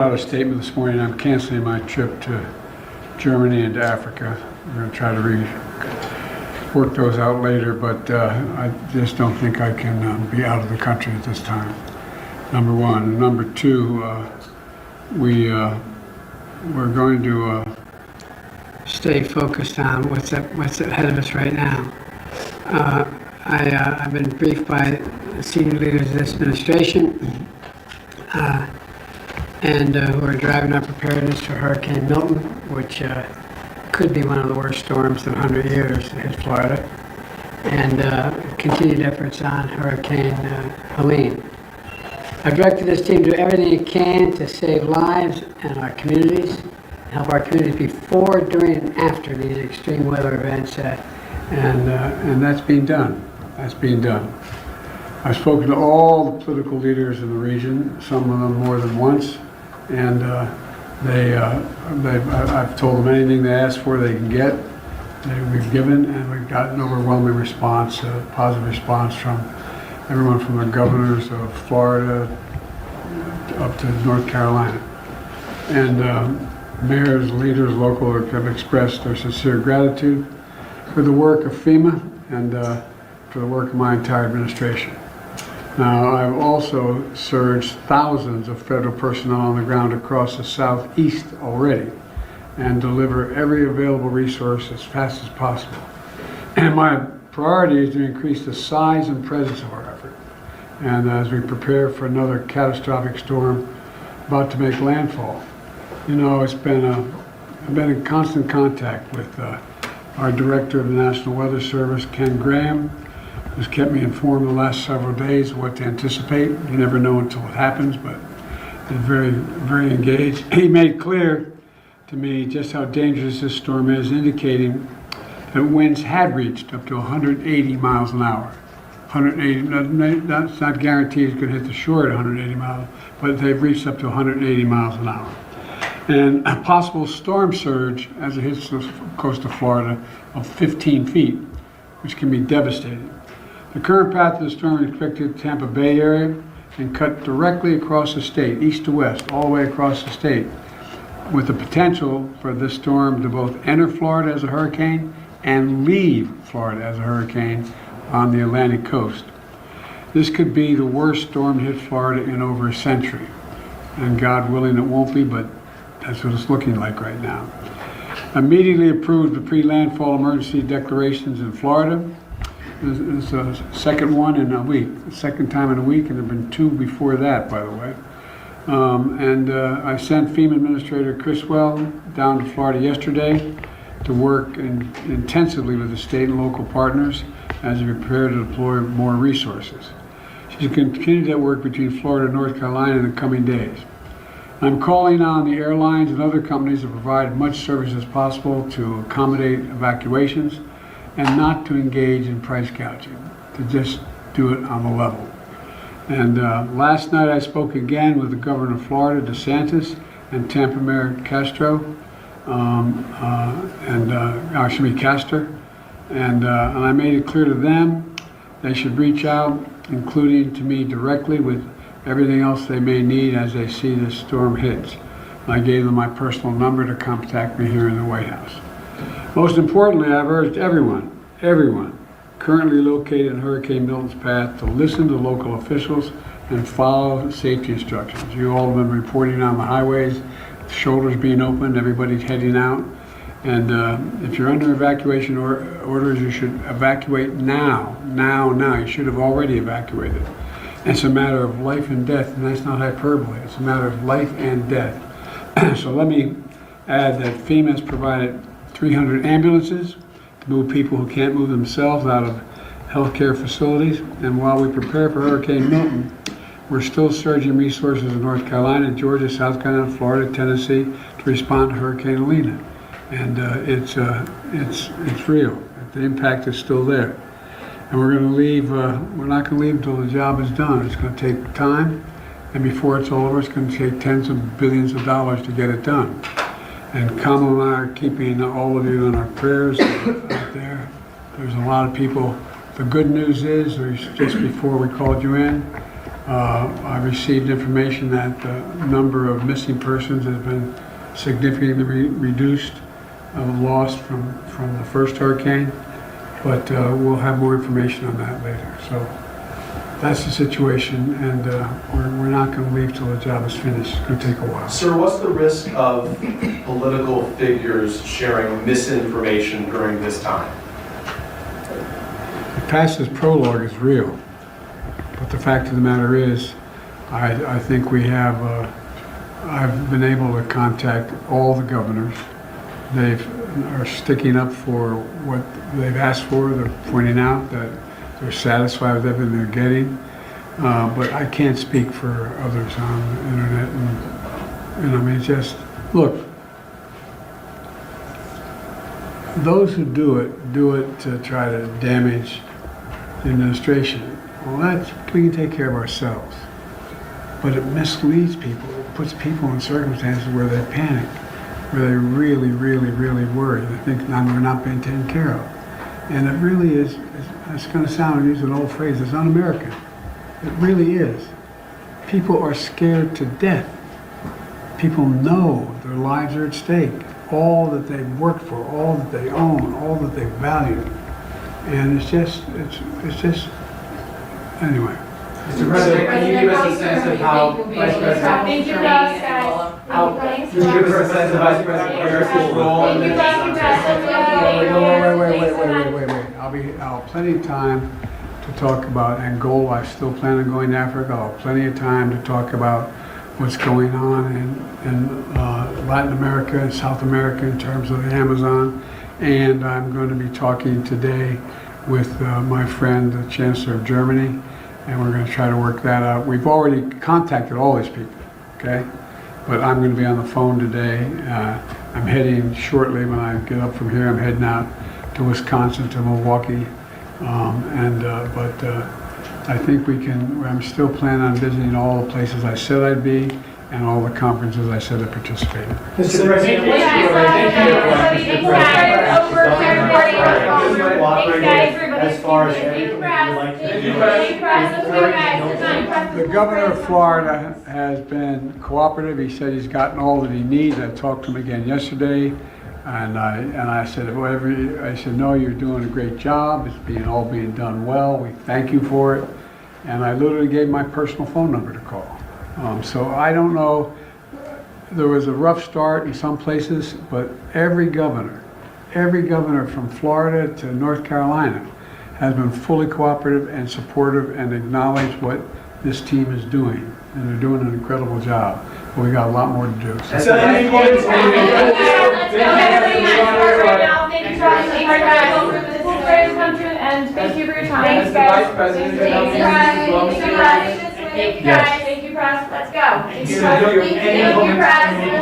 Out a statement this morning. I'm canceling my trip to Germany and to Africa. We're going to try to work those out later, but I just don't think I can be out of the country at this time. Number one. And number two, we're going to stay focused on what's ahead of us right now. I've been briefed by the senior leaders of this administration and who are driving our preparedness for Hurricane Milton, which could be one of the worst storms in 100 years to hit Florida, and continued efforts on Hurricane Helene. I've directed this team to do everything it can to save lives in our communities, help our communities before, during, and after these extreme weather events, and that's being done. That's being done. I've spoken to all the political leaders in the region, some of them more than once, and I've told them anything they ask for they can get. We've given, and we've got an overwhelming response, positive response from everyone from the governors of Florida up to North Carolina. And mayors, leaders, local have expressed their sincere gratitude for the work of FEMA and for the work of my entire administration. Now, I've also surged thousands of federal personnel on the ground across the southeast already and deliver every available resource as fast as possible. And my priority is to increase the size and presence of our effort. And as we prepare for another catastrophic storm about to make landfall, you know, I've been in constant contact with our director of the National Weather Service, Ken Graham, who's kept me informed the last several days of what to anticipate. You never know until it happens, but he's very, very engaged. He made clear to me just how dangerous this storm is, indicating that winds had reached up to 180 miles an hour. 180, that's not guaranteed it's going to hit the shore at 180 miles, but they've reached up to 180 miles an hour. And a possible storm surge as it hits the coast of Florida of 15 feet, which can be devastating. The current path of the storm is expected to Tampa Bay area and cut directly across the state, east to west, all the way across the state, with the potential for this storm to both enter Florida as a hurricane and leave Florida as a hurricane on the Atlantic coast. This could be the worst storm to hit Florida in over a century. And God willing it won't be, but that's what it's looking like right now. Immediately approved the pre-landfall emergency declarations in Florida. It's a second one in a week, the second time in a week, and there have been two before that, by the way. I sent FEMA Administrator Criswell down to Florida yesterday to work intensively with the state and local partners as we prepare to deploy more resources. She's going to continue that work between Florida and North Carolina in the coming days. I'm calling on the airlines and other companies to provide much service as possible to accommodate evacuations and not to engage in price gouging, to just do it on the level. And last night I spoke again with the governor of Florida, DeSantis, and Tampa Mayor Castro, Castor, and I made it clear to them they should reach out, including to me directly, with everything else they may need as they see this storm hits. I gave them my personal number to contact me here in the White House. Most importantly, I've urged everyone currently located in Hurricane Milton's path to listen to local officials and follow safety instructions. You all have been reporting on the highways, shoulders being opened, everybody's heading out. And if you're under evacuation orders, you should evacuate now. You should have already evacuated. It's a matter of life and death, and that's not hyperbole. It's a matter of life and death. So let me add that FEMA has provided 300 ambulances to move people who can't move themselves out of healthcare facilities. And while we prepare for Hurricane Milton, we're still surging resources in North Carolina, Georgia, South Carolina, Florida, Tennessee to respond to Hurricane Helene. And it's real. The impact is still there. And we're going to leave, we're not going to leave until the job is done. It's going to take time, and before it's all over, it's going to take tens of billions of dollars to get it done. And Kamala and I are keeping all of you in our prayers out there. There's a lot of people. The good news is, just before we called you in, I received information that the number of missing persons has been significantly reduced, lost from the first hurricane, but we'll have more information on that later. So that's the situation, and we're not going to leave till the job is finished. It's going to take a while. Sir, what's the risk of political figures sharing misinformation during this time? The past's prologue is real, but the fact of the matter is, I think we have, I've been able to contact all the governors. They are sticking up for what they've asked for. They're pointing out that they're satisfied with everything they're getting, but I can't speak for others on the internet. And I mean, just look. Those who do it to try to damage the administration. Well, we can take care of ourselves. But it misleads people. It puts people in circumstances where they panic, where they really, really, really worry. They think they're not being taken care of. And it really is, it's going to sound, use an old phrase, it's un-American. It really is. People are scared to death. People know their lives are at stake. All that they've worked for, all that they own, all that they value. And it's just, anyway. Mr. President, can you give us a sense of how Vice President... Thank you, guys. Can you give us a sense of Vice President Harris's role in this? Wait. I'll have plenty of time to talk about Angola. I still plan on going to Africa. I'll have plenty of time to talk about what's going on in Latin America and South America in terms of the Amazon. And I'm going to be talking today with my friend, the Chancellor of Germany, and we're going to try to work that out. We've already contacted all these people, okay? But I'm going to be on the phone today. I'm heading shortly when I get up from here. I'm heading out to Wisconsin, to Milwaukee, but I think we can. I'm still planning on visiting all the places I said I'd be and all the conferences I said I'd participate in. Mr. President, as far as everything you'd like to do. The governor of Florida has been cooperative. He said he's gotten all that he needs. I talked to him again yesterday, and I said, I said, no, you're doing a great job. It's all being done well. We thank you for it. And I literally gave my personal phone number to call. So I don't know. There was a rough start in some places, but every governor from Florida to North Carolina has been fully cooperative and supportive and acknowledged what this team is doing. And they're doing an incredible job. But we got a lot more to do. Let's go. Thank you, and thank you for your time. Thanks, guys. Thank you, Thank you, guys. Thank you, press. Let's go. Thank you, press.